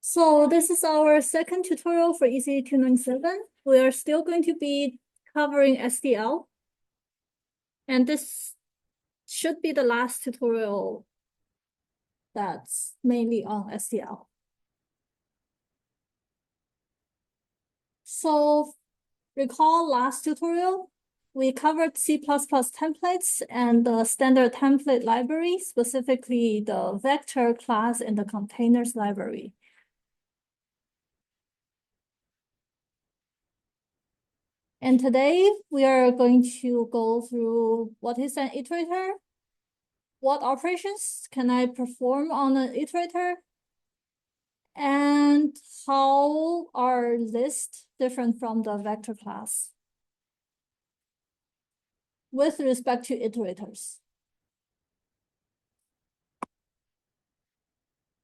So this is our second tutorial for ECE297. We are still going to be covering SDL. And this should be the last tutorial that's mainly on SDL. So recall last tutorial, we covered C++ templates and the standard template library, specifically the vector class and the containers library. And today we are going to go through what is an iterator, what operations can I perform on an iterator, and how are lists different from the vector class with respect to iterators.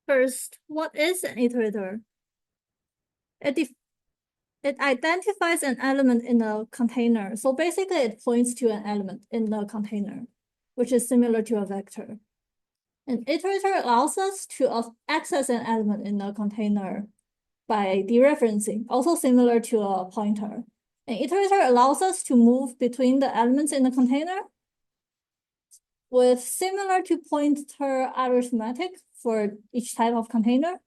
First, what is an iterator? It identifies an element in a container. So basically it points to an element in the container, which is similar to a vector. An iterator allows us to access an element in the container by dereferencing, also similar to a pointer. An iterator allows us to move between the elements in the container with similar to pointer arithmetic for each type of container.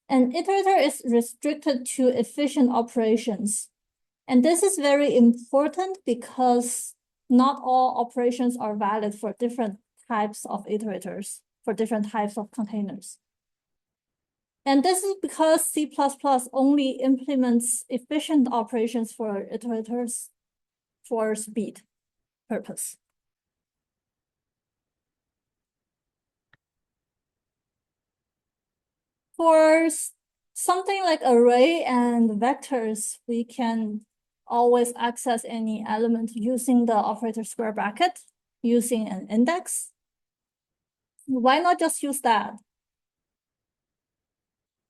An iterator is restricted to efficient operations. And this is very important because not all operations are valid for different types of iterators, for different types of containers. And this is because C++ only implements efficient operations for iterators for speed purpose. For something like array and vectors, we can always access any element using the operator square bracket, using an index. Why not just use that?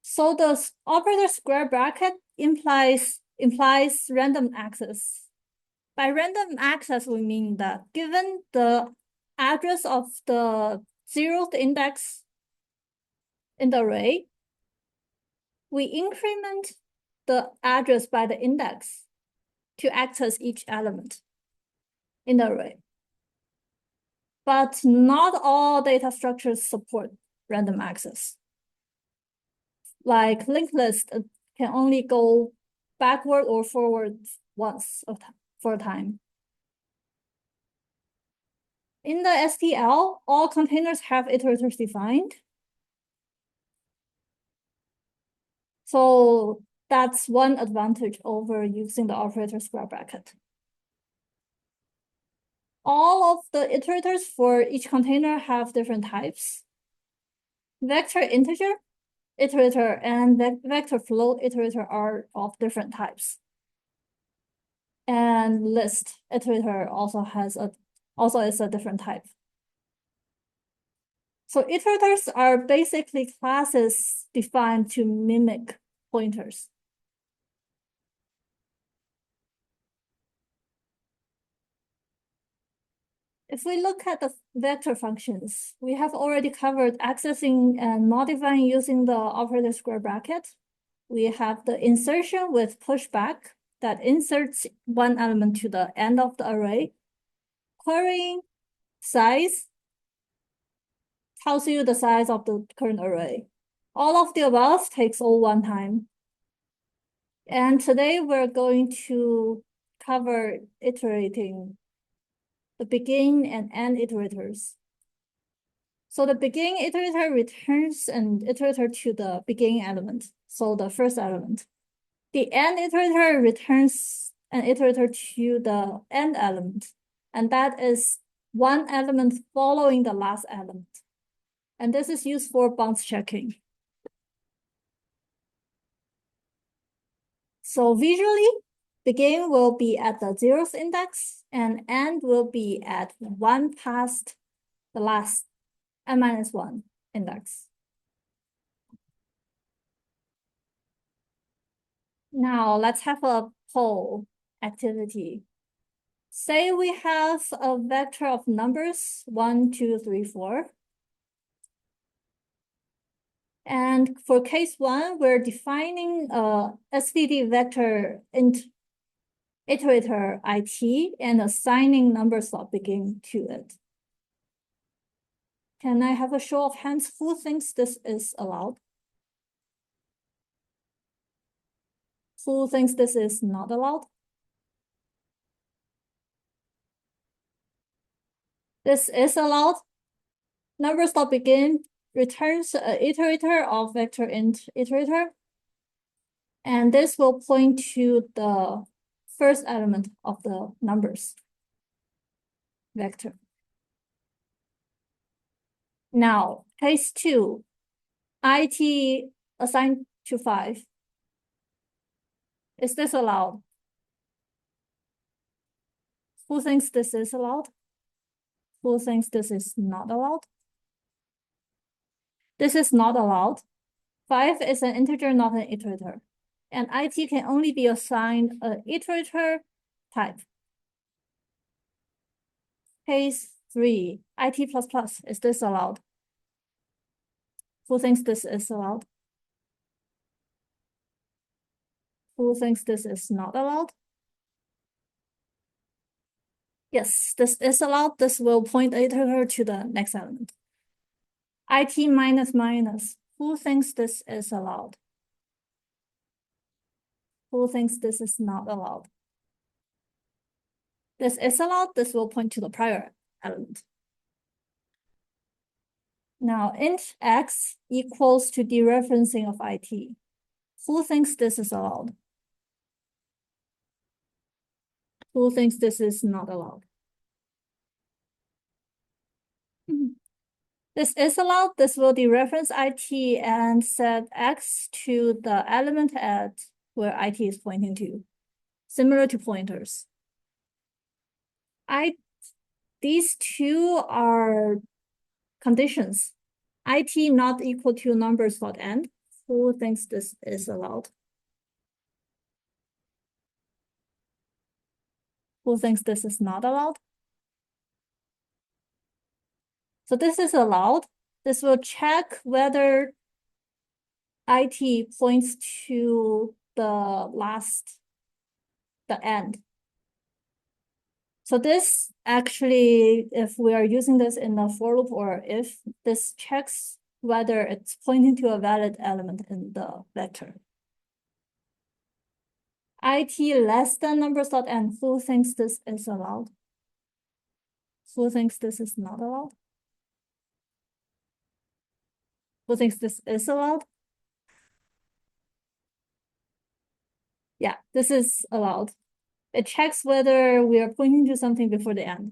So the operator square bracket implies random access. By random access, we mean that given the address of the 0th index in the array, we increment the address by the index to access each element in the array. But not all data structures support random access. Like linked list can only go backward or forward once for a time. In the SDL, all containers have iterators defined. So that's one advantage over using the operator square bracket. All of the iterators for each container have different types. Vector integer iterator and vector float iterator are of different types. And list iterator also is a different type. So iterators are basically classes defined to mimic pointers. If we look at the vector functions, we have already covered accessing and modifying using the operator square bracket. We have the insertion with pushback that inserts one element to the end of the array. Querying size tells you the size of the current array. All of the above takes all one time. And today we're going to cover iterating the begin and end iterators. So the begin iterator returns an iterator to the beginning element, so the first element. The end iterator returns an iterator to the end element, and that is one element following the last element. And this is used for bounce checking. So visually, begin will be at the 0th index and end will be at 1 past the last n-1 index. Now let's have a poll activity. Say we have a vector of numbers 1, 2, 3, 4. And for case 1, we're defining a SVD vector iterator IT and assigning number slot begin to it. Can I have a show of hands who thinks this is allowed? Who thinks this is not allowed? This is allowed. Number slot begin returns an iterator of vector int iterator. And this will point to the first element of the numbers vector. Now, case 2, IT assigned to 5. Is this allowed? Who thinks this is allowed? Who thinks this is not allowed? This is not allowed. 5 is an integer, not an iterator. And IT can only be assigned an iterator type. Case 3, IT++, is this allowed? Who thinks this is allowed? Who thinks this is not allowed? Yes, this is allowed. This will point iterator to the next element. IT minus minus. Who thinks this is allowed? Who thinks this is not allowed? This is allowed. This will point to the prior element. Now, int x equals to dereferencing of IT. Who thinks this is allowed? Who thinks this is not allowed? This is allowed. This will dereference IT and set x to the element at where IT is pointing to, similar to pointers. These two are conditions. IT not equal to number slot end. Who thinks this is allowed? Who thinks this is not allowed? So this is allowed. This will check whether IT points to the end. So this actually, if we are using this in a for loop or if, this checks whether it's pointing to a valid element in the vector. IT less than number slot n. Who thinks this is allowed? Who thinks this is not allowed? Who thinks this is allowed? Yeah, this is allowed. It checks whether we are pointing to something before the end.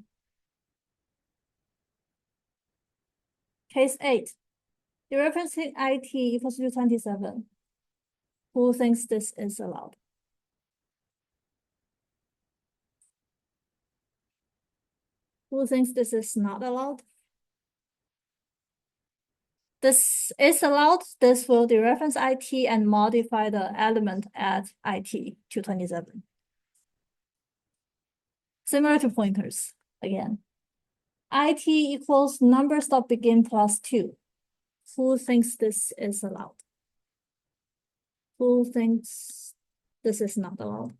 Case 8. Dereferencing IT equals to 27. Who thinks this is allowed? Who thinks this is not allowed? This is allowed. This will dereference IT and modify the element at IT 227. Similar to pointers, again. IT equals number stop begin plus 2. Who thinks this is allowed? Who thinks this is not allowed?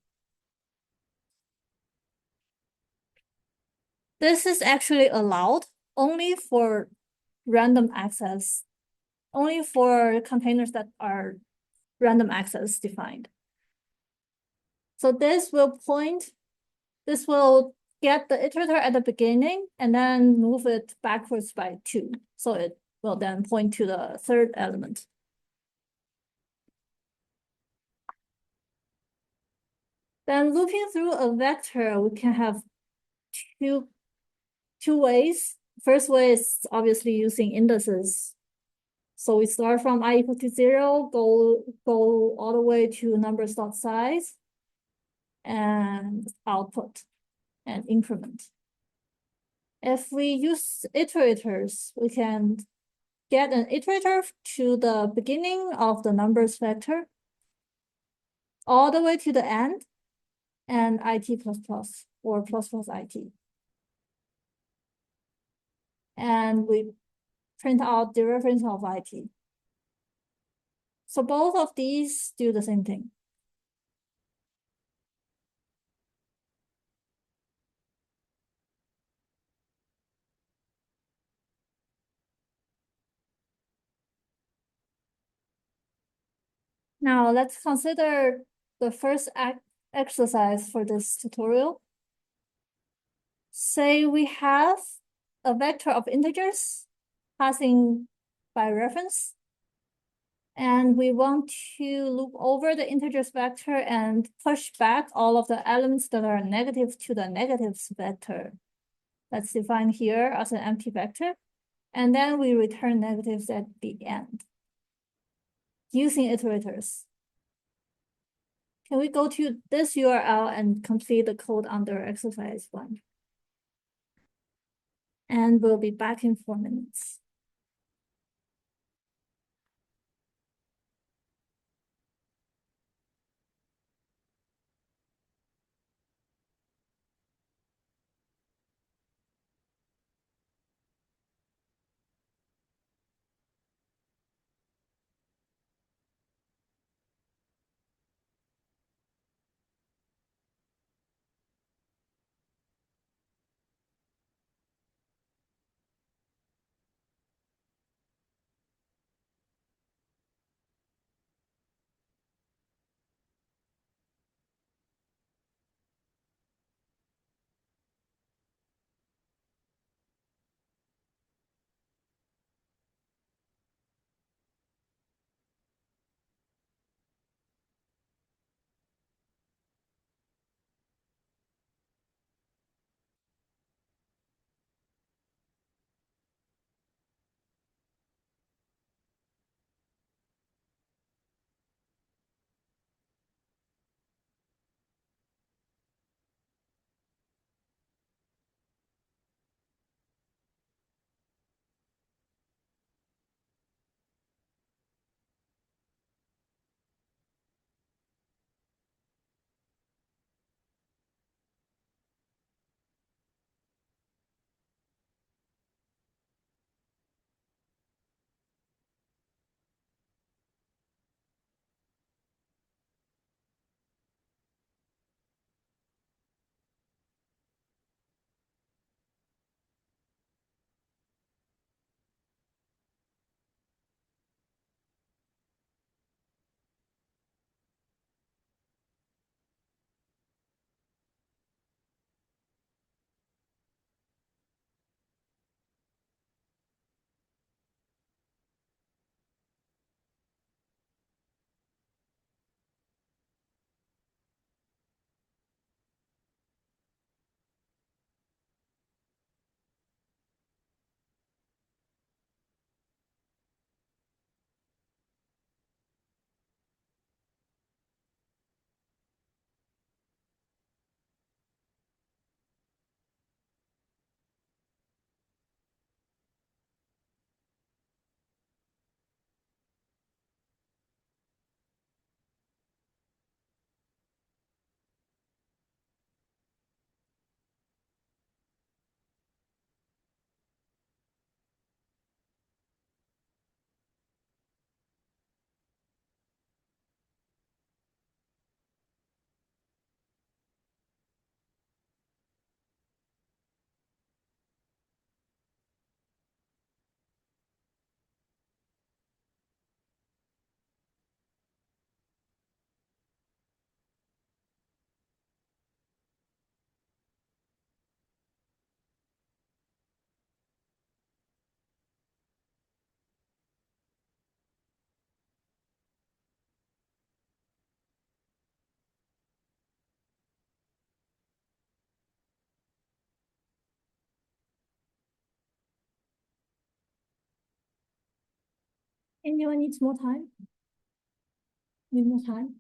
This is actually allowed only for random access, only for containers that are random access defined. So this will get the iterator at the beginning and then move it backwards by 2. So it will then point to the third element. Then looping through a vector, we can have two ways. First way is obviously using indices. So we start from I equal to 0, go all the way to number slot size and output and increment. If we use iterators, we can get an iterator to the beginning of the numbers vector all the way to the end and IT++ or plus IT. And we print out the reference of IT. So both of these do the same thing. Now let's consider the first exercise for this tutorial. Say we have a vector of integers passing by reference, and we want to loop over the integers vector and push back all of the elements that are negative to the negatives vector. That's defined here as an empty vector. And then we return negatives at the end using iterators. Can we go to this URL and complete the code under exercise 1? And we'll be back in 4 minutes. Anyone needs more time? Need more time?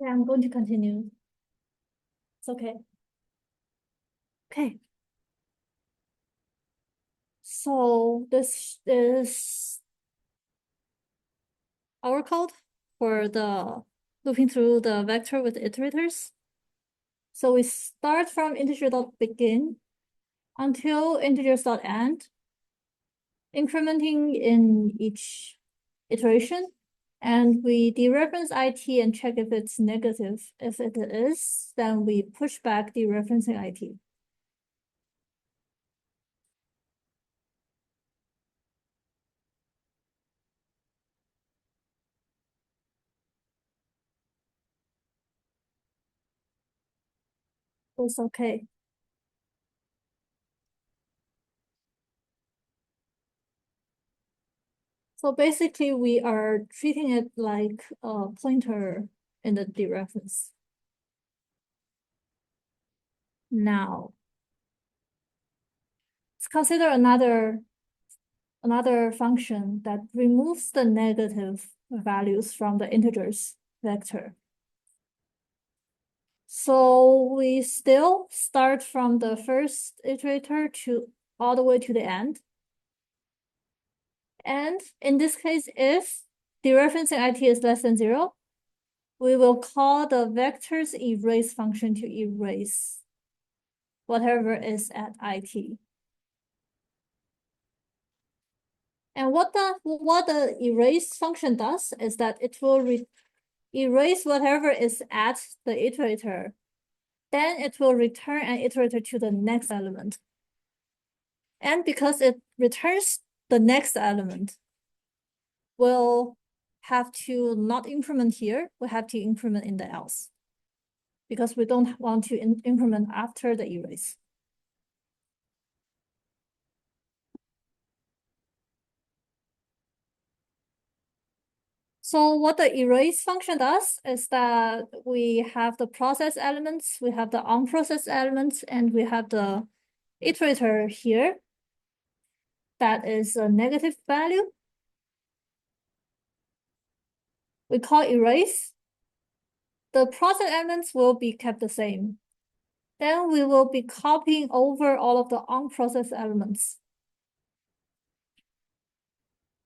Yeah, I'm going to continue. It's okay. Okay. So this is our code for the looping through the vector with iterators. So we start from integer.begin until integers.end, incrementing in each iteration. And we dereference IT and check if it's negative. If it is, then we push back dereferencing IT. It's okay. So basically, we are treating it like a pointer in the dereference. Now, let's consider another function that removes the negative values from the integers vector. So we still start from the first iterator to all the way to the end. And in this case, if dereferencing IT is less than 0, we will call the vector's erase function to erase whatever is at IT. And what the erase function does is that it will erase whatever is at the iterator. Then it will return an iterator to the next element. And because it returns the next element, we'll have to not increment here, we have to increment in the else, because we don't want to increment after the erase. So what the erase function does is that we have the process elements, we have the unprocessed elements, and we have the iterator here that is a negative value. We call erase. The process elements will be kept the same. Then we will be copying over all of the unprocessed elements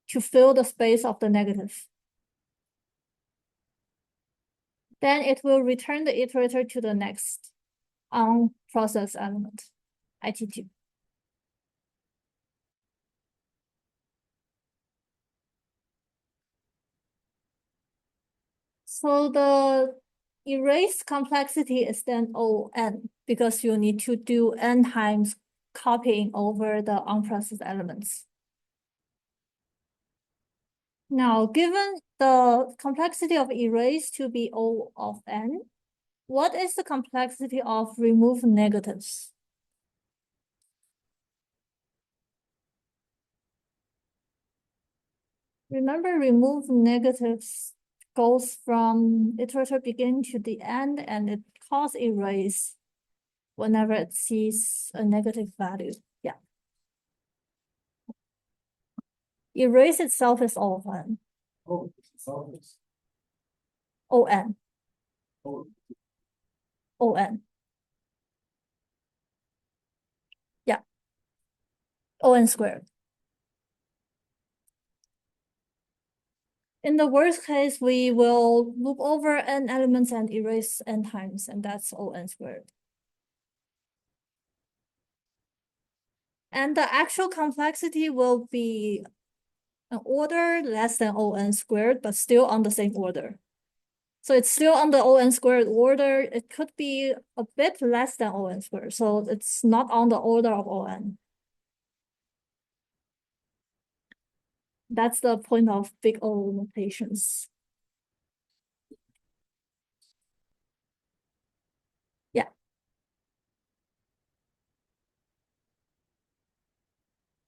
to fill the space of the negative. Then it will return the iterator to the next unprocessed element, IT2. So the erase complexity is then O(n), because you need to do n times copying over the unprocessed elements. Now, given the complexity of erase to be O of n, what is the complexity of remove negatives? Remember, remove negatives goes from iterator begin to the end, and it calls erase whenever it sees a negative value. Yeah. Erase itself is O of n. Oh, itself is O(n). oh, O(n). Yeah. O(n) squared. In the worst case, we will loop over n elements and erase n times, and that's O(n) squared. And the actual complexity will be an order less than O(n) squared, but still on the same order. So it's still on the O(n) squared order. It could be a bit less than O(n) squared, so it's not on the order of O(n). That's the point of big O notations. Yeah.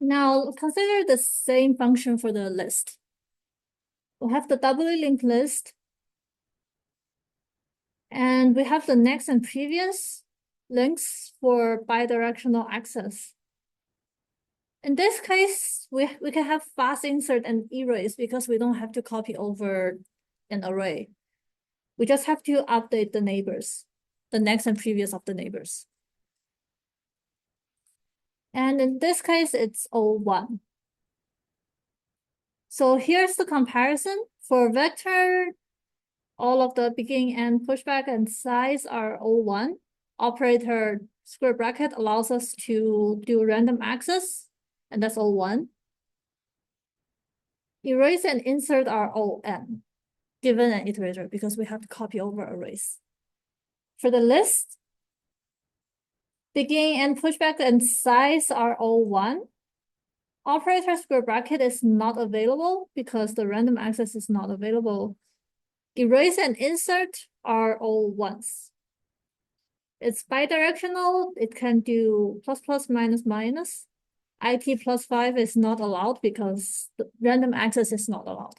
Now consider the same function for the list. We have the doubly linked list, and we have the next and previous links for bidirectional access. In this case, we can have fast insert and erase because we don't have to copy over an array. We just have to update the neighbors, the next and previous of the neighbors. And in this case, it's O1. So here's the comparison. For vector, all of the beginning and pushback and size are O1. Operator square bracket allows us to do random access, and that's O1. Erase and insert are ON, given an iterator, because we have to copy over arrays. For the list, beginning and pushback and size are O1. Operator square bracket is not available because the random access is not available. Erase and insert are all ones. It's bidirectional. It can do plus plus minus minus. IT plus 5 is not allowed because the random access is not allowed.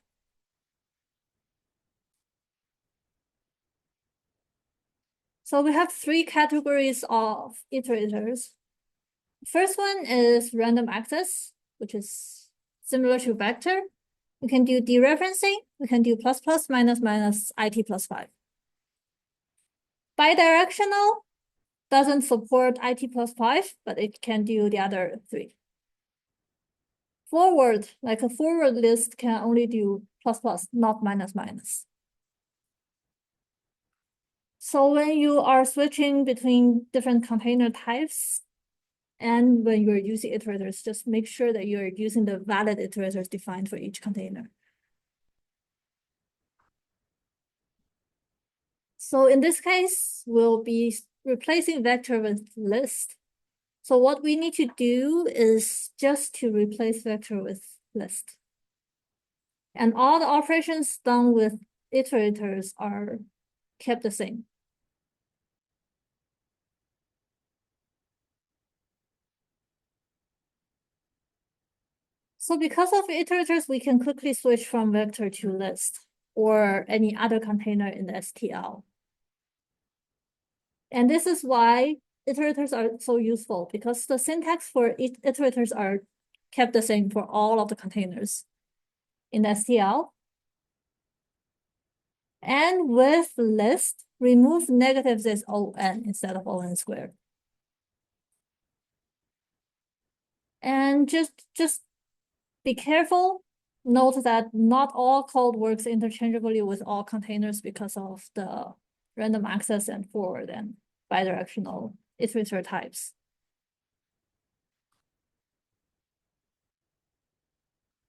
So we have three categories of iterators. First one is random access, which is similar to vector. We can do dereferencing. We can do plus plus minus minus IT plus 5. Bidirectional doesn't support IT plus 5, but it can do the other three. Forward, like a forward list, can only do plus plus, not minus minus. So when you are switching between different container types, and when you're using iterators, just make sure that you're using the valid iterators defined for each container. So in this case, we'll be replacing vector with list. So what we need to do is just to replace vector with list. And all the operations done with iterators are kept the same. So because of iterators, we can quickly switch from vector to list or any other container in the STL. And this is why iterators are so useful, because the syntax for iterators are kept the same for all of the containers in the STL. And with list, remove negatives as ON instead of ON squared. And just be careful. Note that not all code works interchangeably with all containers because of the random access and forward and bidirectional iterator types.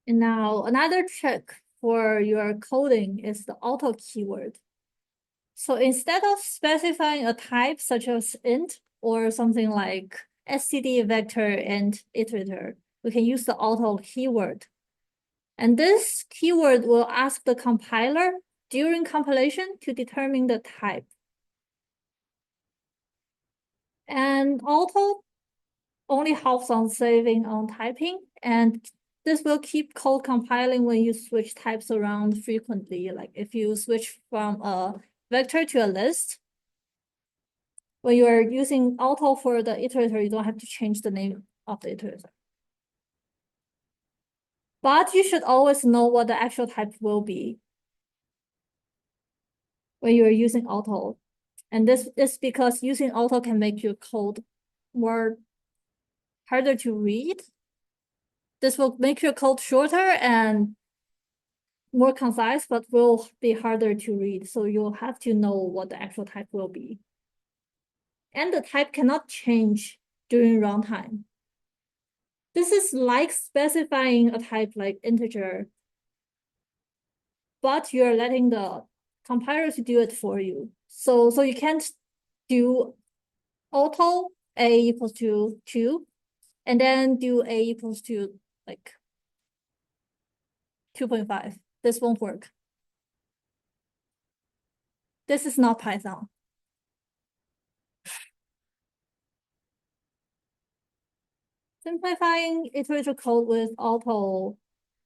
And now another trick for your coding is the auto keyword. So instead of specifying a type such as int or something like std vector and iterator, we can use the auto keyword. And this keyword will ask the compiler during compilation to determine the type. And auto only helps on saving on typing, and this will keep code compiling when you switch types around frequently. Like if you switch from a vector to a list, when you are using auto for the iterator, you don't have to change the name of the iterator. But you should always know what the actual type will be when you are using auto. And this is because using auto can make your code more harder to read. This will make your code shorter and more concise, but will be harder to read. So you'll have to know what the actual type will be. And the type cannot change during runtime. This is like specifying a type like integer, but you're letting the compiler to do it for you. So you can't do auto a equals to 2, and then do a equals to like 2.5. This won't work. This is not Python. Simplifying iterator code with auto,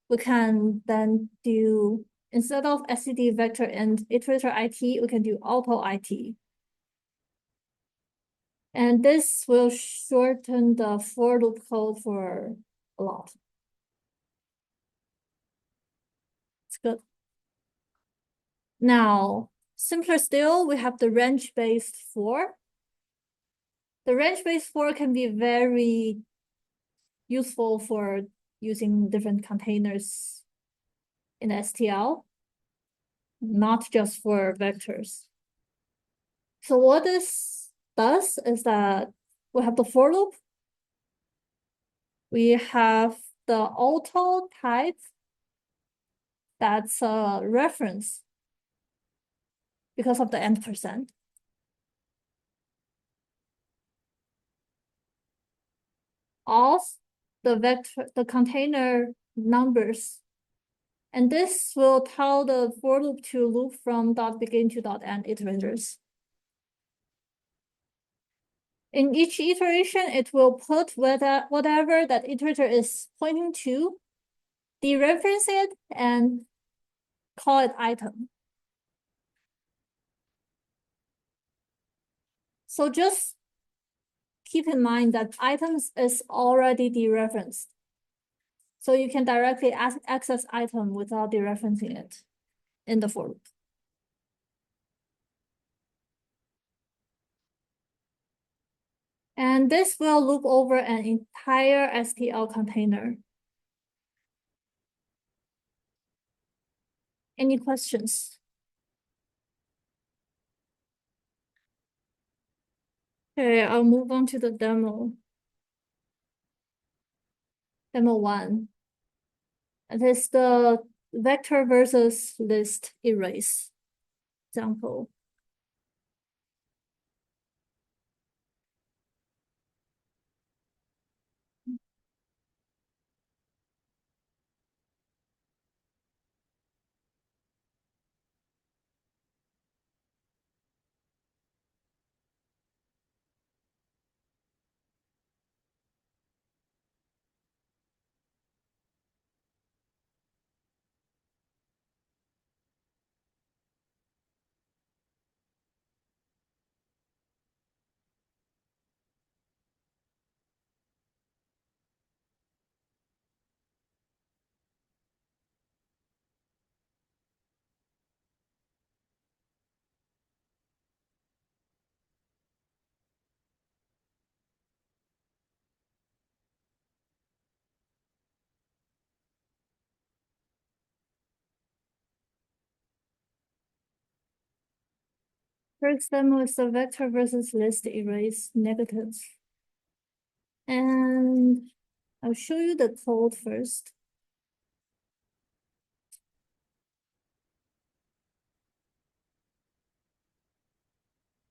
we can then do, instead of std vector and iterator IT, we can do auto IT. And this will shorten the for loop code for a lot. It's good. Now, Simpler still, we have the range-based for. The range-based for can be very useful for using different containers in STL, not just for vectors. So what this does is that we have the for loop. We have the auto type that's a reference because of the %. Of the vector, the container numbers. And this will tell the for loop to loop from dot begin to dot end iterators. In each iteration, it will put whatever that iterator is pointing to, dereference it, and call it item. So just keep in mind that items is already dereferenced. So you can directly access item without dereferencing it in the for loop. And this will loop over an entire STL container. Any questions? Okay, I'll move on to the demo. Demo 1. It is the vector versus list erase example. First demo is the vector versus list erase negatives. And I'll show you the code first.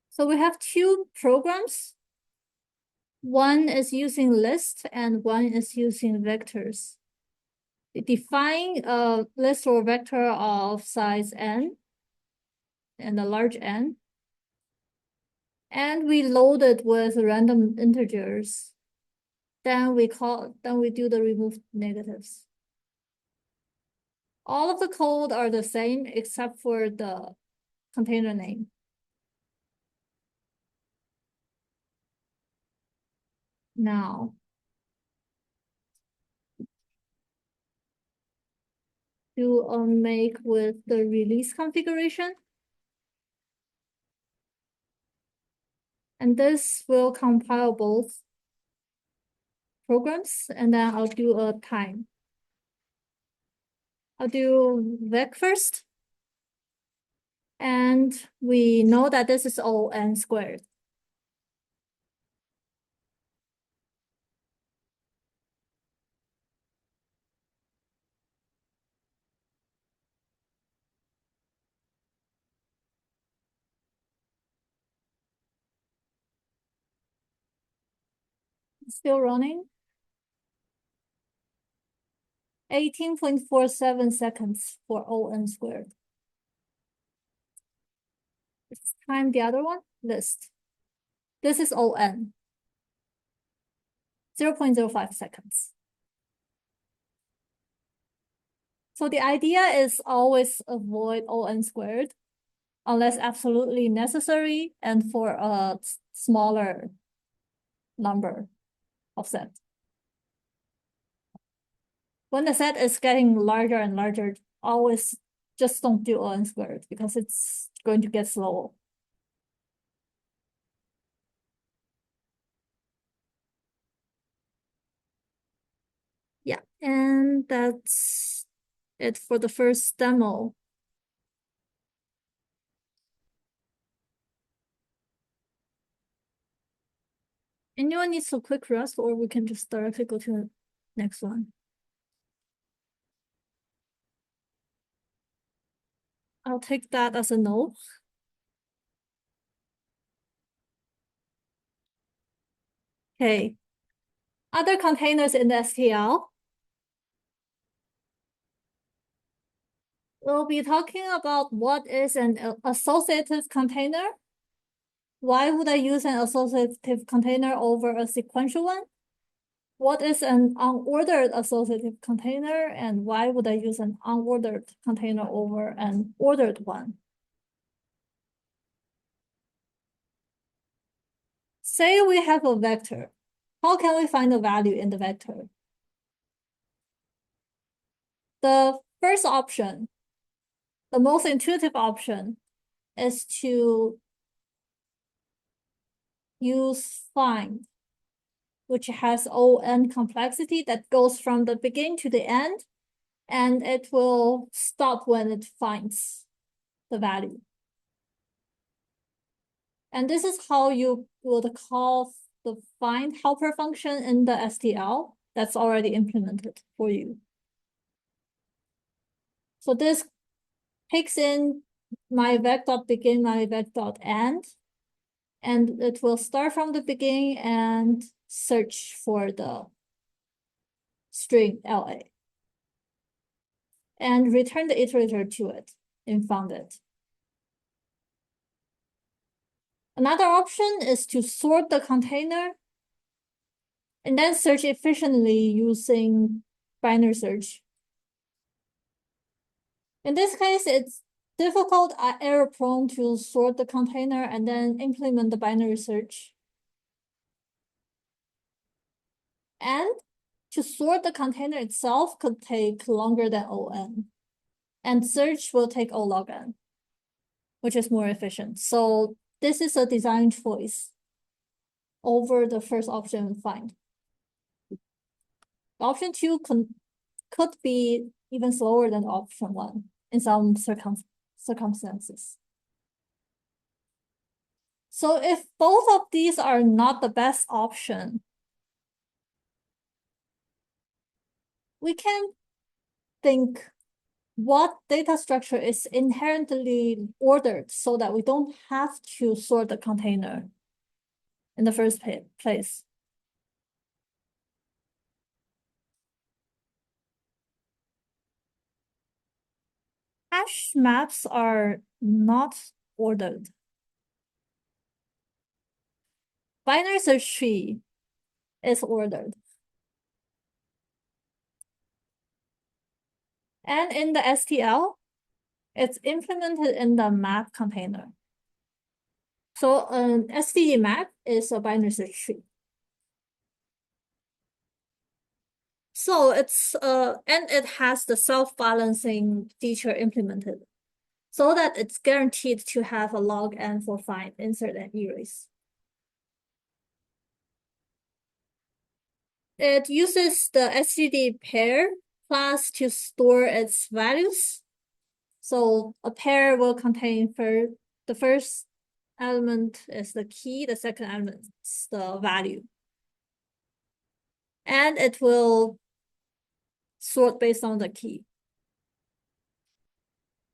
So we have two programs. One is using list and one is using vectors. We define a list or vector of size n and a large N. And we load it with random integers. Then we do the remove negatives. All of the code are the same except for the container name. Now, do a make with the release configuration. And this will compile both programs, and then I'll do a time. I'll do vec first. And we know that this is all n squared. Still running. 18.47 seconds for O(n) squared. Let's time the other one, list. This is O(n). 0.05 seconds. So the idea is always avoid O(n) squared unless absolutely necessary and for a smaller number of set. When the set is getting larger and larger, always just don't do O(n) squared because it's going to get slow. Yeah, and that's it for the first demo. Anyone needs a quick rest, or we can just directly go to the next one. I'll take that as a no. Okay. Other containers in the STL. We'll be talking about what is an associative container. Why would I use an associative container over a sequential one? What is an unordered associative container, and why would I use an unordered container over an ordered one? Say we have a vector. How can we find the value in the vector? The first option, the most intuitive option, is to use find, which has O(n) complexity that goes from the beginning to the end, and it will stop when it finds the value. And this is how you would call the find helper function in the STL that's already implemented for you. So this takes in my vec.begin, my vec.end, and it will start from the beginning and search for the string LA and return the iterator to it and found it. Another option is to sort the container and then search efficiently using binary search. In this case, it's difficult, error prone to sort the container and then implement the binary search. And to sort the container itself could take longer than O(n). And search will take O log n, which is more efficient. So this is a design choice over the first option, find. Option 2 could be even slower than option 1 in some circumstances. So if both of these are not the best option, we can think what data structure is inherently ordered so that we don't have to sort the container in the first place. Hash maps are not ordered. Binary search tree is ordered. And in the STL, it's implemented in the map container. So an STD map is a binary search tree. So it's and it has the self-balancing feature implemented so that it's guaranteed to have a log n for find, insert, and erase. It uses the STD pair class to store its values. So a pair will contain the first element is the key, the second element is the value. And it will sort based on the key.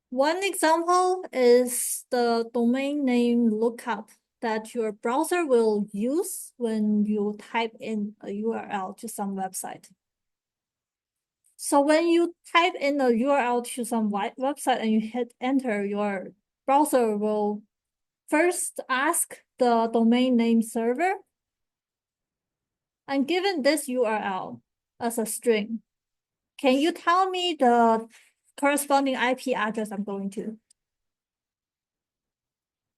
One example is the domain name lookup that your browser will use when you type in a URL to some website. So when you type in a URL to some website and you hit enter, your browser will first ask the domain name server, and given this URL as a string, can you tell me the corresponding IP address I'm going to?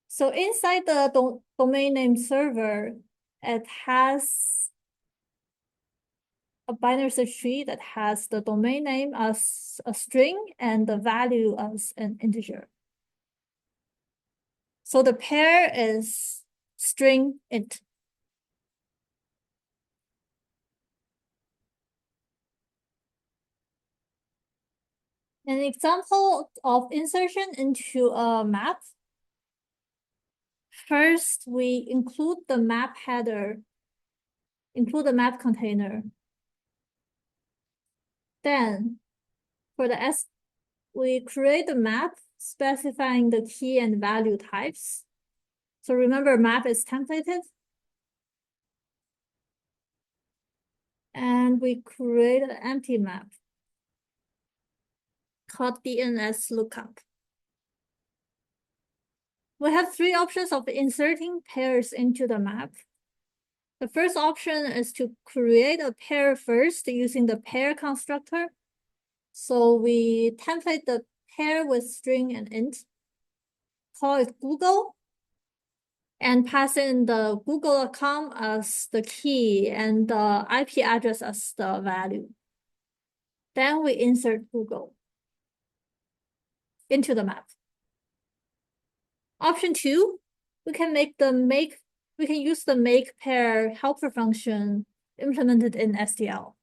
So inside the domain name server, it has a binary search tree that has the domain name as a string and the value as an integer. So the pair is string int. An example of insertion into a map. First, we include the map header, include the map container. Then, for the we create a map specifying the key and value types. So remember, map is templated. And we create an empty map called DNS lookup. We have three options of inserting pairs into the map. The first option is to create a pair first using the pair constructor. So we template the pair with string and int, call it Google, and pass in the google.com as the key and the IP address as the value. Then we insert Google into the map. Option 2, we can use the make pair helper function implemented in STL.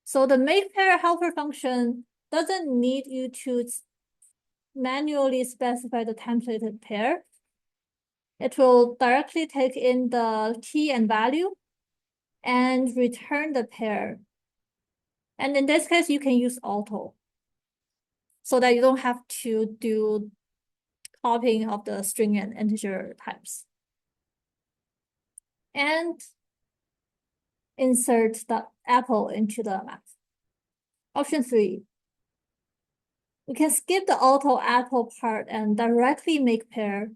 So the make pair helper function doesn't need you to manually specify the templated pair. It will directly take in the key and value and return the pair. And in this case, you can use auto so that you don't have to do copying of the string and integer types. And insert the apple into the map. Option 3, we can skip the auto apple part and directly make pair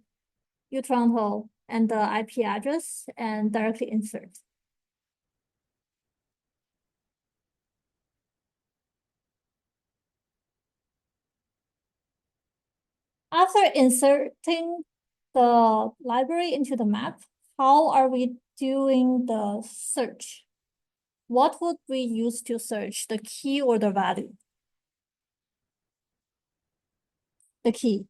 U-Toronto and the IP address and directly insert. After inserting the library into the map, how are we doing the search? What would we use to search, the key or the value? The key.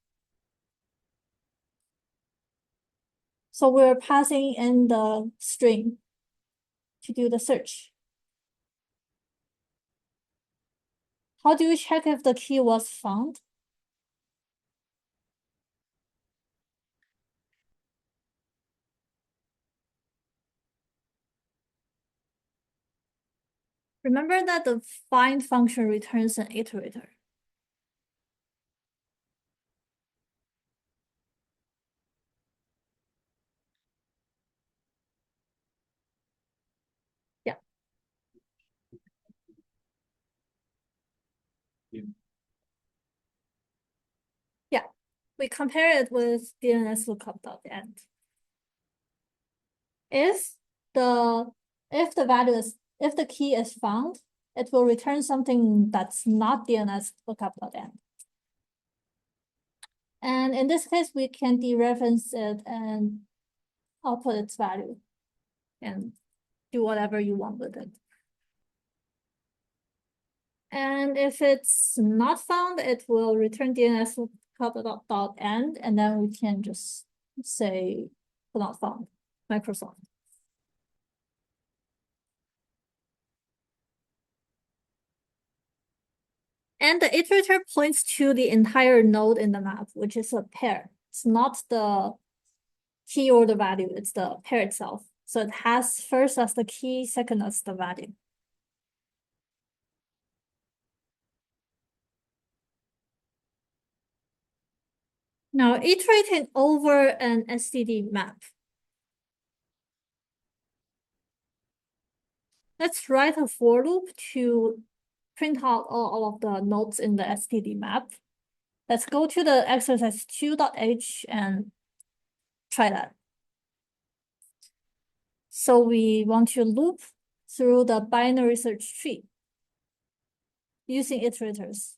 So we're passing in the string to do the search. How do you check if the key was found? Remember that the find function returns an iterator. Yeah. Yeah, we compare it with DNS lookup.end. If the key is found, it will return something that's not DNS lookup.end. And in this case, we can dereference it and output its value and do whatever you want with it. And if it's not found, it will return DNS lookup.end, and then we can just say not found, Microsoft. And the iterator points to the entire node in the map, which is a pair. It's not the key or the value, it's the pair itself. So it has first as the key, second as the value. Now iterating over an STD map. Let's write a for loop to print out all of the nodes in the STD map. Let's go to the exercise 2.h and try that. So we want to loop through the binary search tree using iterators.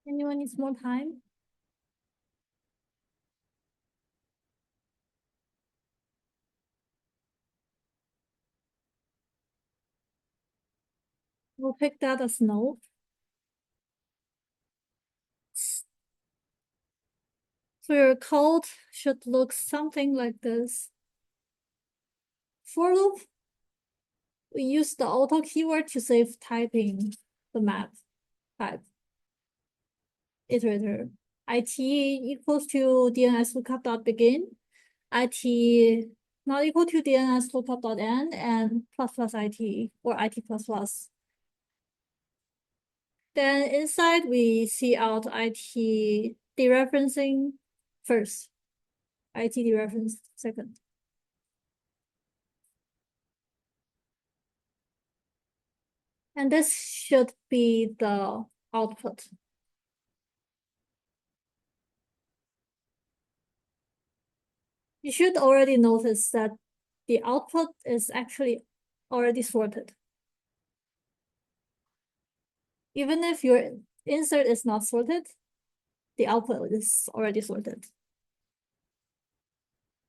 Anyone needs more time? We'll pick that as no. So your code should look something like this. For loop, we use the auto keyword to save typing the map type. Iterator. IT equals to DNS lookup.begin. IT not equal to DNS lookup.end and plus plus IT or IT plus plus. Then inside we see out IT dereferencing first, IT dereference second. And this should be the output. You should already notice that the output is actually already sorted. Even if your insert is not sorted, the output is already sorted.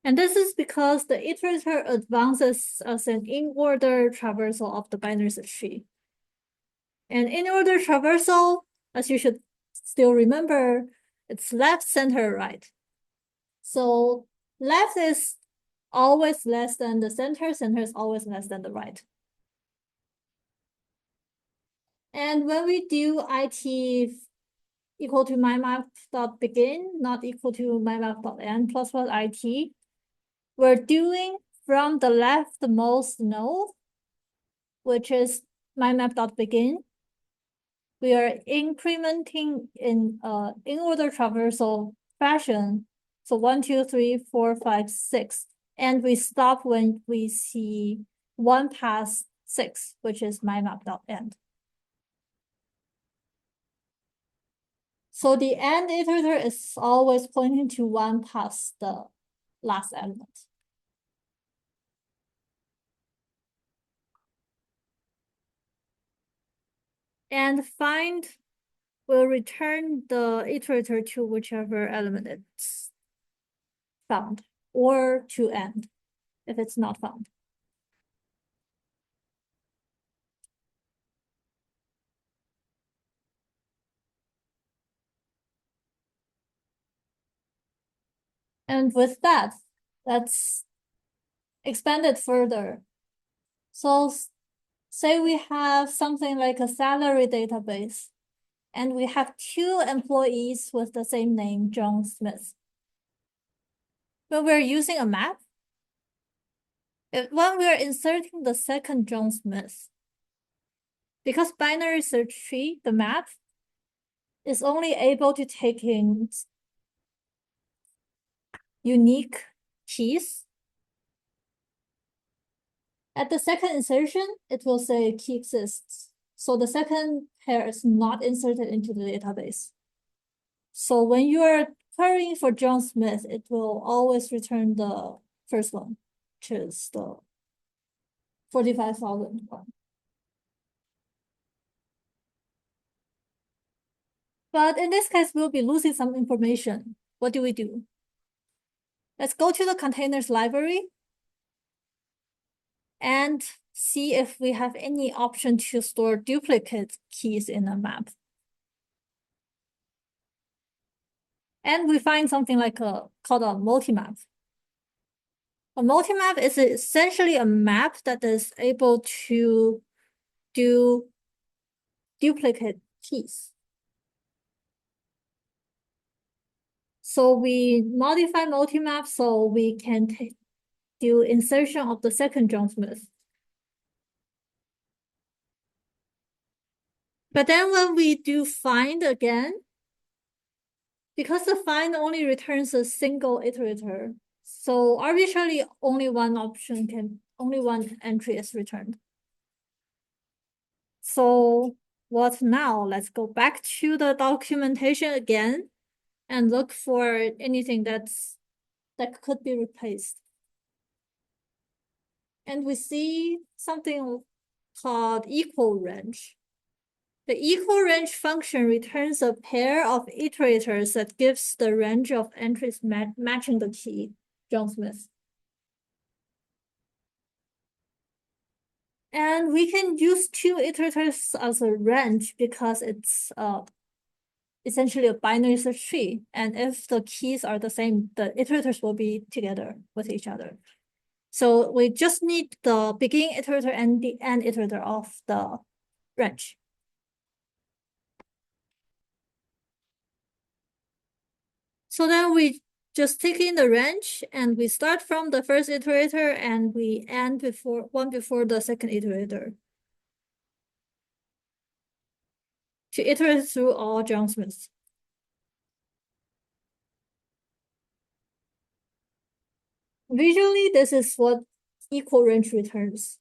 And this is because the iterator advances as an in-order traversal of the binary search tree. And in-order traversal, as you should still remember, it's left, center, right. So left is always less than the center, center is always less than the right. And when we do IT equal to mymap.begin, not equal to mymap.end plus plus IT, we're doing from the leftmost node, which is mymap.begin, we are incrementing in in-order traversal fashion. So 1, 2, 3, 4, 5, 6. And we stop when we see 1 past 6, which is mymap.end. So the end iterator is always pointing to 1 past the last element. And find will return the iterator to whichever element it's found, or to end if it's not found. And with that, let's expand it further. So say we have something like a salary database, and we have 2 employees with the same name, John Smith. When we're using a map, when we're inserting the second John Smith, because binary search tree, the map, is only able to take in unique keys. At the second insertion, it will say key exists. So the second pair is not inserted into the database. So when you are querying for John Smith, it will always return the first one, which is the 45,000 one. But in this case, we'll be losing some information. What do we do? Let's go to the containers library and see if we have any option to store duplicate keys in a map. And we find something like called a multi-map. A multi-map is essentially a map that is able to do duplicate keys. So we modify multi-map so we can do insertion of the second John Smith. But then when we do find again, because the find only returns a single iterator, so arbitrarily only one entry is returned. So what now? Let's go back to the documentation again and look for anything that could be replaced. And we see something called equal range. The equal range function returns a pair of iterators that gives the range of entries matching the key, John Smith. And we can use two iterators as a range because it's essentially a binary search tree. And if the keys are the same, the iterators will be together with each other. So we just need the beginning iterator and the end iterator of the range. So then we just take in the range and we start from the first iterator and we end before the second iterator to iterate through all John Smiths. Visually, this is what equal range returns.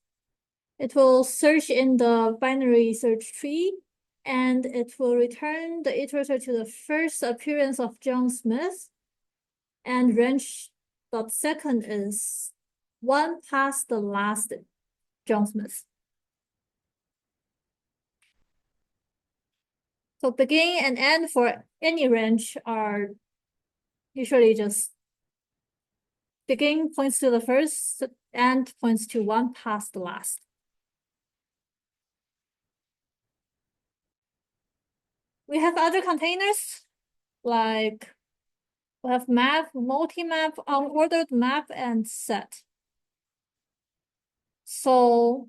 It will search in the binary search tree and it will return the iterator to the first appearance of John Smith, and range.second is one past the last John Smith. So beginning and end for any range are usually just beginning points to the first, end points to one past the last. We have other containers like we have map, multi-map, unordered map, and set. So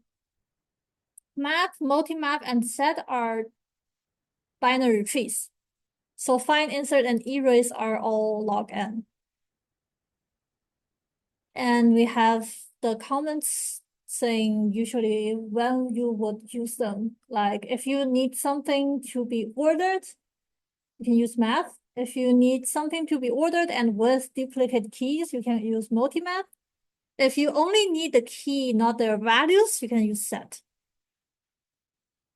map, multi-map, and set are binary trees. So find, insert, and erase are all log n. And we have the comments saying usually when you would use them. Like if you need something to be ordered, you can use map. If you need something to be ordered and with duplicate keys, you can use multi-map. If you only need the key, not their values, you can use set.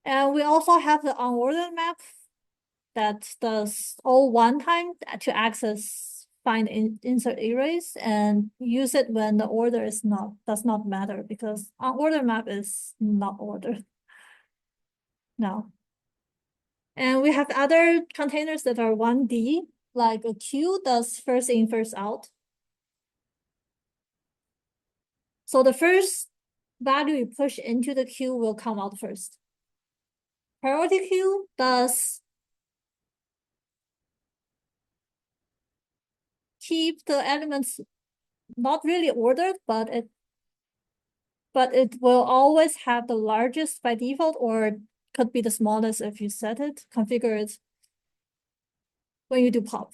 And we also have the unordered map that does all one time to access, find, insert, erase, and use it when the order does not matter because unordered map is not ordered. No. And we have other containers that are 1D, like a queue does first in, first out. So the first value you push into the queue will come out first. Priority queue does keep the elements not really ordered, but it will always have the largest by default, or could be the smallest if you set it, configure it when you do pop.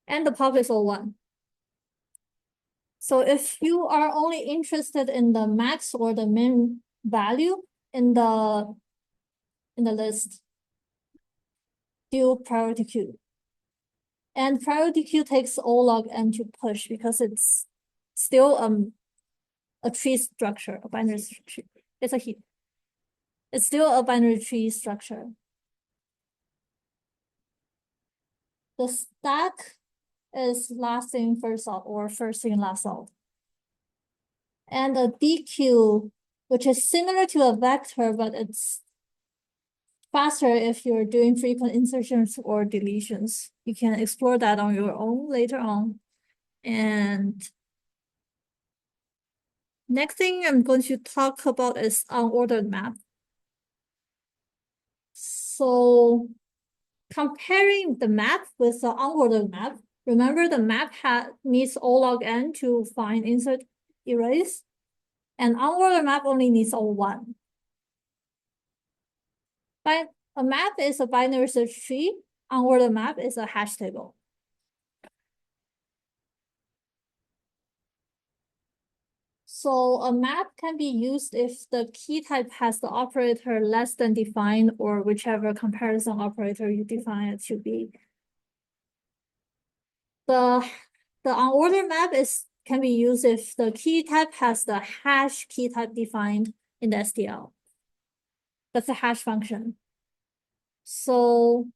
And the pop is all one. So if you are only interested in the max or the min value in the list, do priority queue. And priority queue takes O log n to push because it's still a tree structure, a binary tree. It's a heap. It's still a binary tree structure. The stack is last in first out or first in last out. And a DQ, which is similar to a vector, but it's faster if you're doing frequent insertions or deletions. You can explore that on your own later on. And next thing I'm going to talk about is unordered map. So comparing the map with the unordered map, remember the map needs O log n to find, insert, erase, and unordered map only needs O1. But a map is a binary search tree, unordered map is a hash table. So a map can be used if the key type has the operator less than defined or whichever comparison operator you define it to be. The unordered map can be used if the key type has the hash key type defined in the STL. That's a hash function. So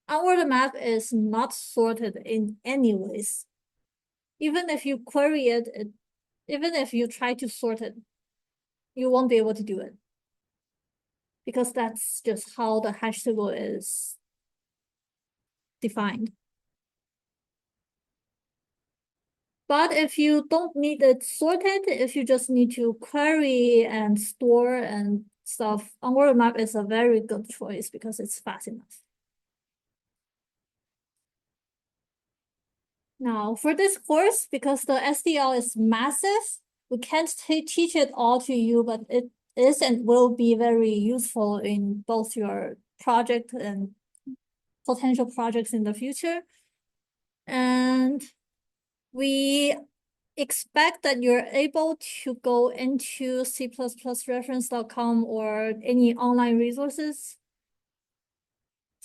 unordered map is not sorted in any ways. Even if you query it, even if you try to sort it, you won't be able to do it. Because that's just how the hash table is defined. But if you don't need it sorted, if you just need to query and store and stuff, onward map is a very good choice because it's fast enough. Now, for this course, because the SDL is massive, we can't teach it all to you, but it is and will be very useful in both your project and potential projects in the future. And we expect that you're able to go into c++reference.com or any online resources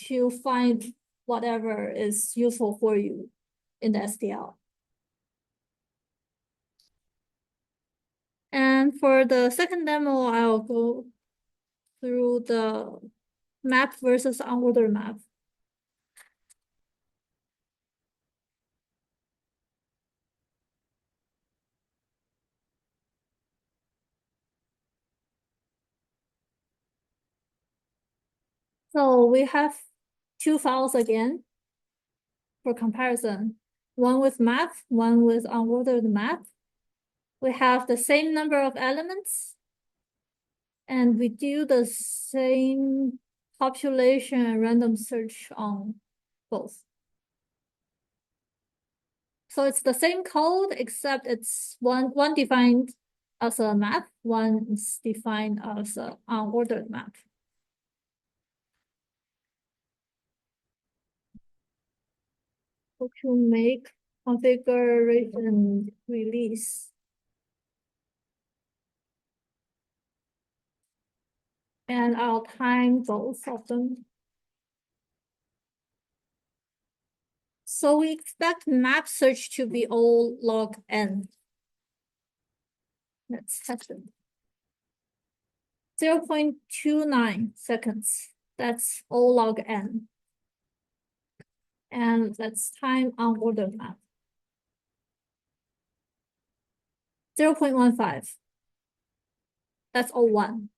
to find whatever is useful for you in the SDL. And for the second demo, I'll go through the map versus unordered map. So we have two files again for comparison. One with map, one with unordered map. We have the same number of elements, and we do the same population and random search on both. So it's the same code, except it's one defined as a map, one is defined as an unordered map. So to make configuration release. And I'll time both of them. So we expect map search to be O log n. Let's test it. 0.29 seconds. That's O log n. And let's time unordered map. 0.15. That's O1.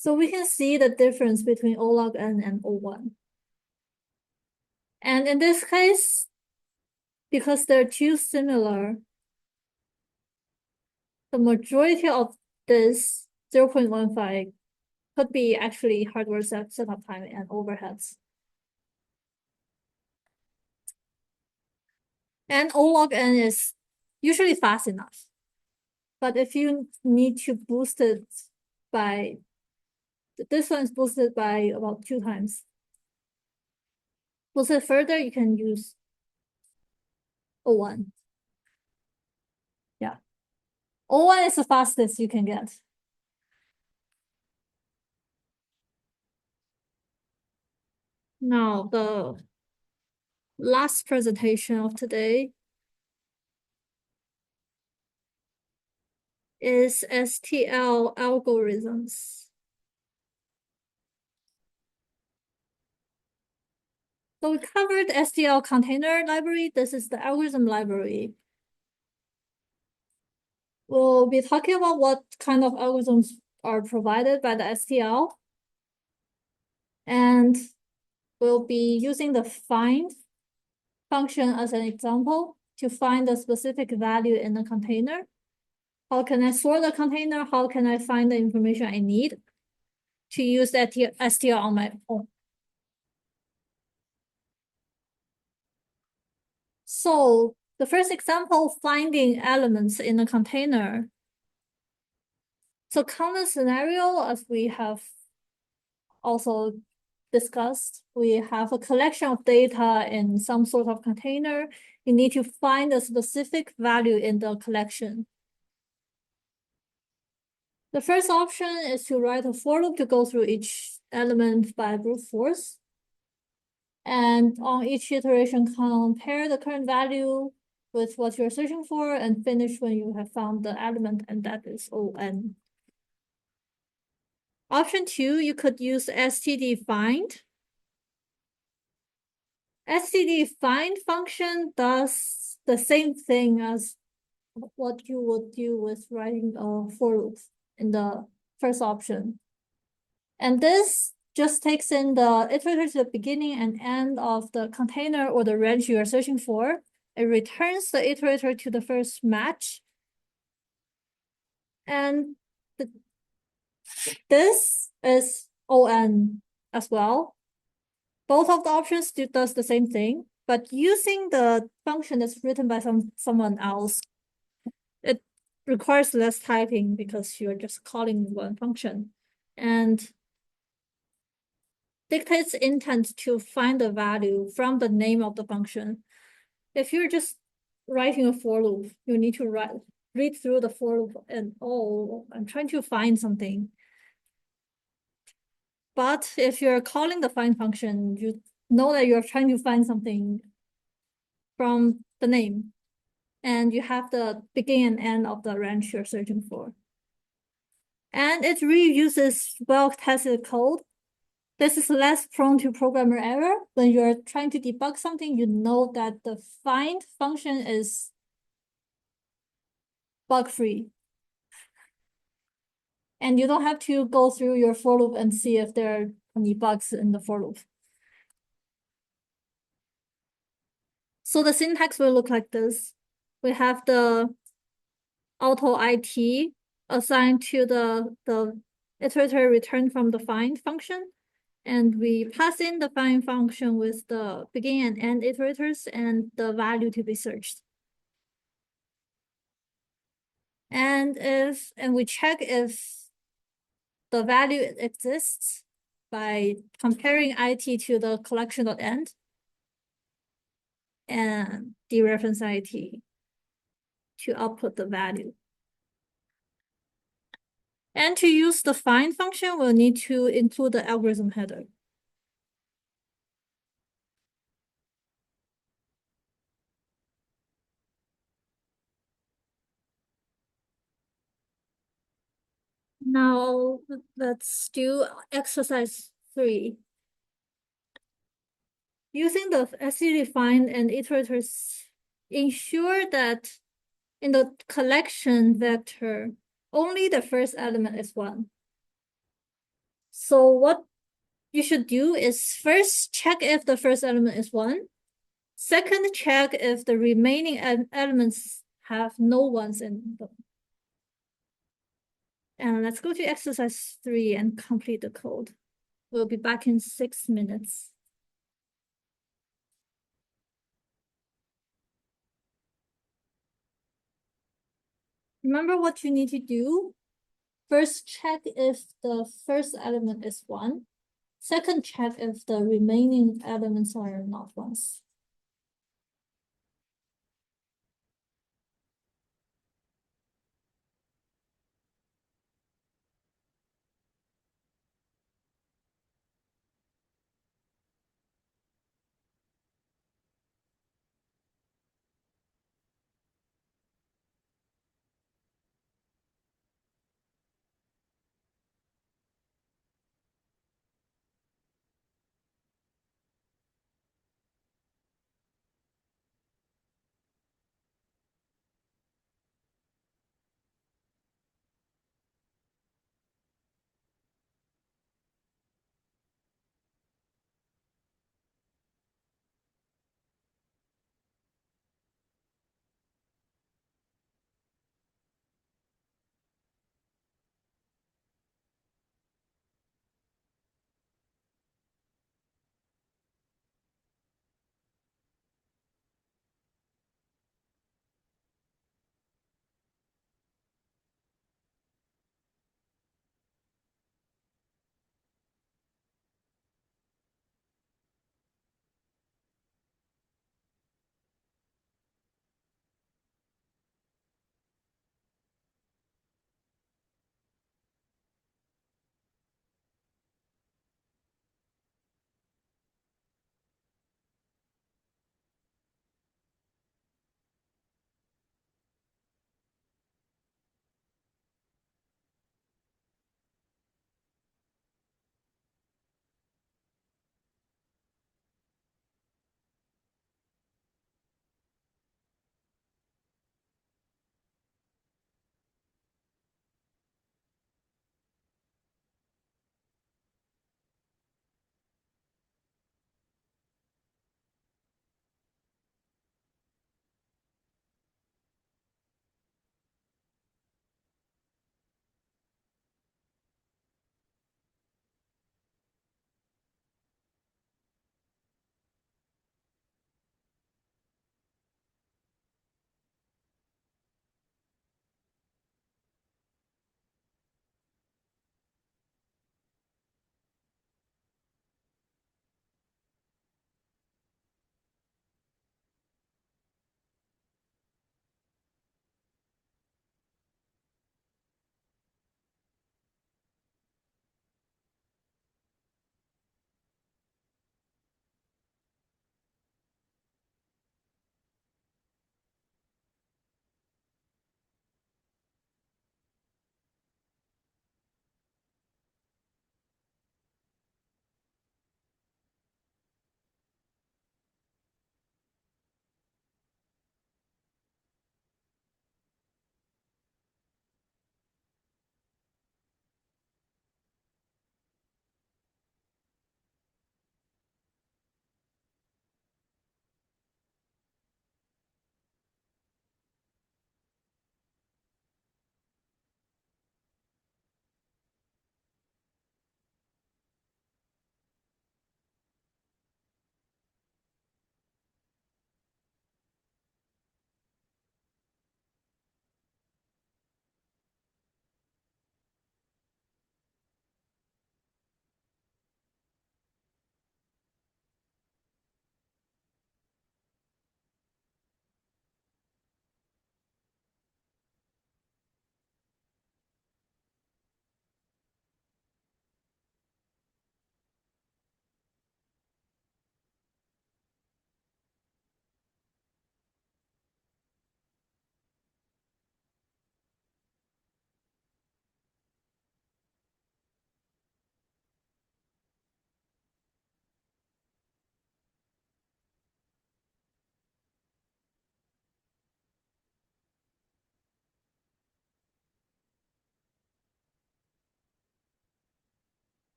So we can see the difference between O log n and O1. And in this case, because they're too similar, the majority of this 0.15 could be actually hardware setup time and overheads. And O log n is usually fast enough. But if you need to boost it by, this one is boosted by about 2 times. Boost it further, you can use O1. Yeah. O1 is the fastest you can get. Now, the last presentation of today is STL algorithms. So we covered STL container library. This is the algorithm library. We'll be talking about what kind of algorithms are provided by the STL. And we'll be using the find function as an example to find the specific value in the container. How can I sort the container? How can I find the information I need to use that STL on my own? So the first example, finding elements in a container. So common scenario, as we have also discussed, we have a collection of data in some sort of container. You need to find a specific value in the collection. The first option is to write a for loop to go through each element by brute force. And on each iteration, compare the current value with what you're searching for and finish when you have found the element, and that is ON. Option 2, you could use std find. std find function does the same thing as what you would do with writing a for loop in the first option. And this just takes in the iterator to the beginning and end of the container or the range you are searching for. It returns the iterator to the first match. And this is ON as well. Both of the options does the same thing, but using the function that's written by someone else, it requires less typing because you're just calling one function and dictates intent to find the value from the name of the function. If you're just writing a for loop, you need to read through the for loop and, oh, I'm trying to find something. But if you're calling the find function, you know that you're trying to find something from the name, and you have the begin and end of the range you're searching for. And it reuses well-tested code. This is less prone to programmer error. When you're trying to debug something, you know that the find function is bug-free. And you don't have to go through your for loop and see if there are any bugs in the for loop. So the syntax will look like this. We have the auto IT assigned to the iterator returned from the find function. And we pass in the find function with the begin and end iterators and the value to be searched. And we check if the value exists by comparing IT to the collection.end and dereference IT to output the value. And to use the find function, we'll need to include the algorithm header. Now let's do exercise 3. Using the std find and iterators, ensure that in the collection vector, only the first element is 1. So what you should do is first check if the first element is 1. Second, check if the remaining elements have no ones in them. And let's go to exercise 3 and complete the code. We'll be back in 6 minutes. Remember what you need to do? First, check if the first element is 1. Second, check if the remaining elements are not ones.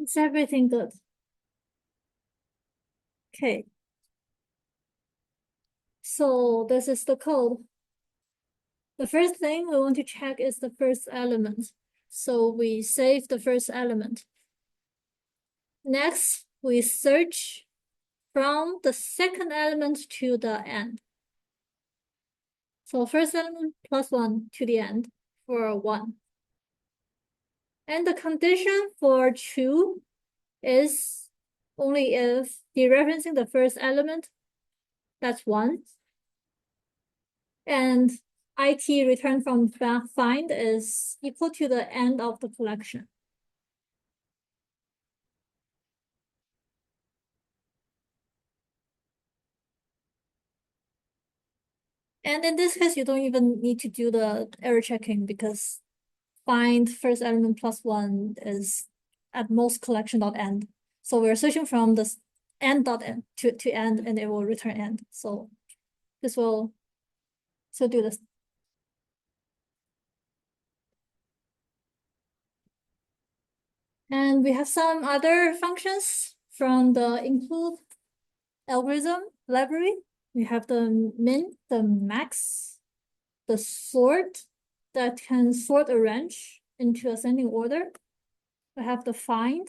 Is everything good? Okay. So this is the code. The first thing we want to check is the first element. So we save the first element. Next, we search from the second element to the end. So first element plus 1 to the end for 1. And the condition for true is only if dereferencing the first element, that's 1. And IT return from find is equal to the end of the collection. And in this case, you don't even need to do the error checking because find first element plus 1 is at most collection.end. So we're searching from this end.end to end, and it will return end. So this will so do this. And we have some other functions from the include algorithm library. We have the min, the max, the sort that can sort a range into ascending order. We have the find.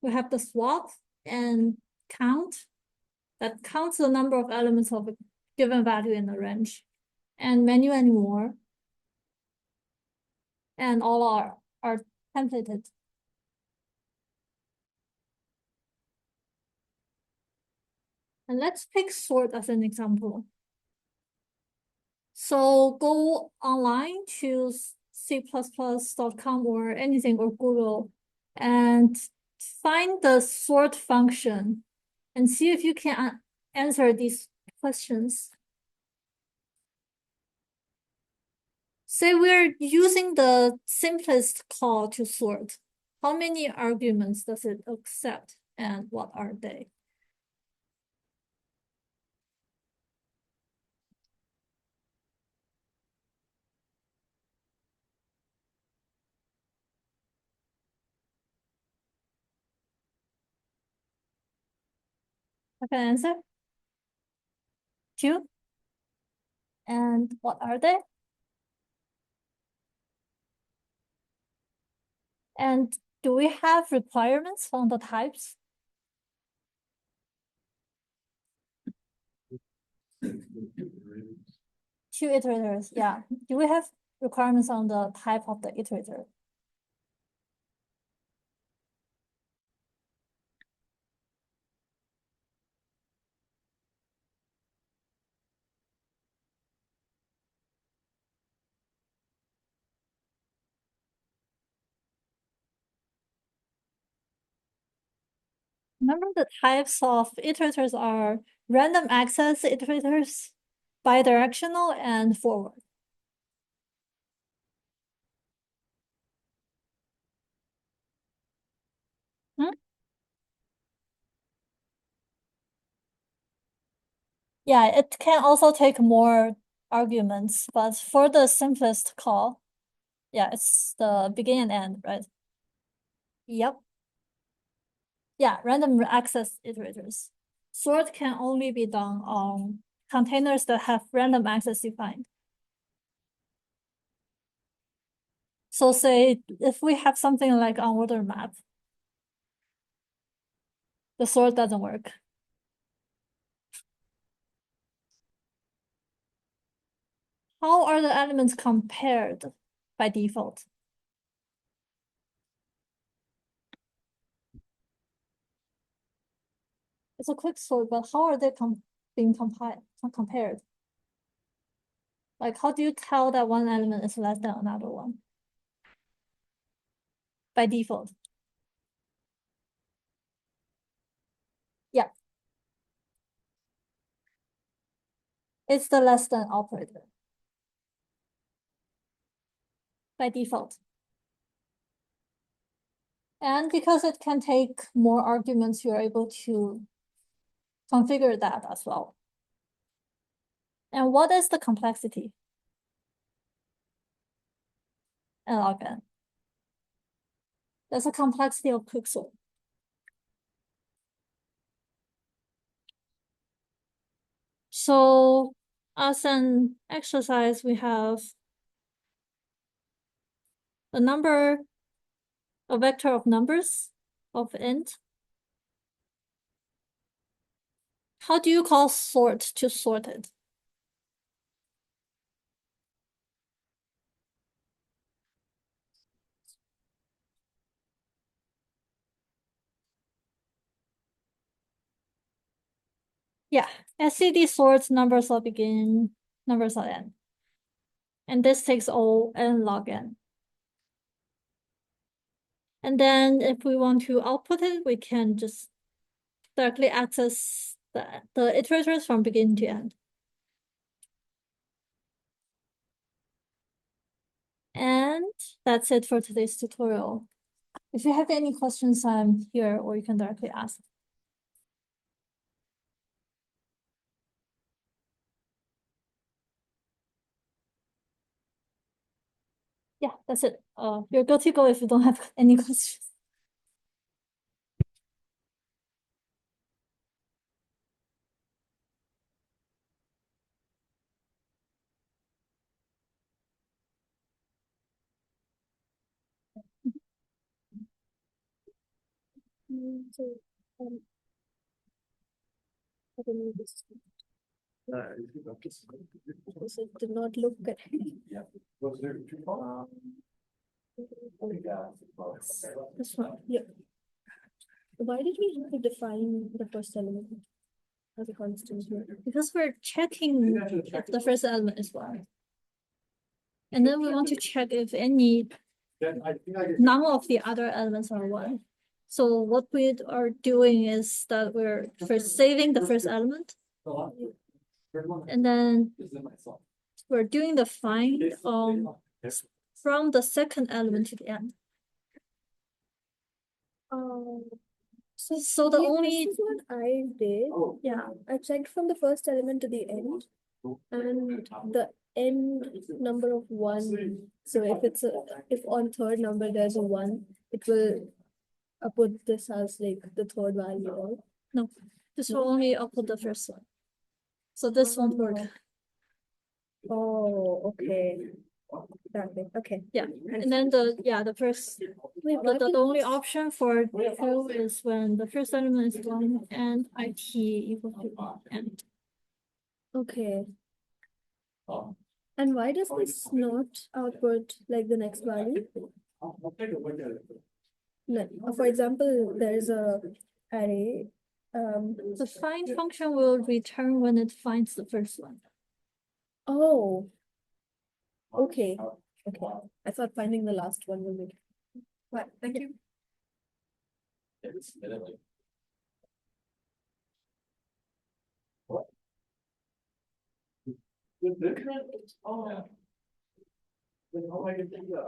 We have the swap and count that counts the number of elements of a given value in the range. And menu and more. And all are templated. And let's pick sort as an example. So go online to c++.com or anything or Google and find the sort function and see if you can answer these questions. Say we're using the simplest call to sort. How many arguments does it accept and what are they? I can answer. 2. And what are they? And do we have requirements on the types? 2 iterators, yeah. Do we have requirements on the type of the iterator? Remember the types of iterators are random access iterators, bidirectional, and forward. Hmm? Yeah, it can also take more arguments, but for the simplest call, yeah, it's the begin and end, right? Yep. Yeah, random access iterators. Sort can only be done on containers that have random access defined. So say if we have something like on order map, the sort doesn't work. How are the elements compared by default? It's a quick sort, but how are they being compared? Like, how do you tell that one element is less than another one? By default. Yeah. It's the less than operator. By default. And because it can take more arguments, you're able to configure that as well. And what is the complexity? And log n. That's a complexity of pixel. So as an exercise, we have a vector of numbers of int. How do you call sort to sorted? Yeah, SCD sorts numbers of begin, numbers of n. And this takes O n log n. And then if we want to output it, we can just directly access the iterators from beginning to end. And that's it for today's tutorial. If you have any questions, I'm here, or you can directly ask. Yeah, that's it. You're good to go if you don't have any questions. It did not look good. Yeah. Was there two columns? This one, yeah. Why did we have to define the first element as a constant here? Because we're checking if the first element is one. And then we want to check if none of the other elements are one. So what we are doing is that we're first saving the first element, and then we're doing the find from the second element to the end. So the only This is what I did. yeah, I checked from the first element to the end, and the end number of one. So if on third number there's a one, it will put this as like the third value. Right? no, this will only output the first one. So this won't work. Oh, okay. That way. Okay. Yeah, and then the first Wait, the only option for true is when the first element is one and IT equal to n. Okay. And why does this not output like the next value? I'll take a look at it. Like, for example, there's a array. The find function will return when it finds the first one. Oh. Okay. Okay. I thought finding the last one will make. Right. Thank you. Oh.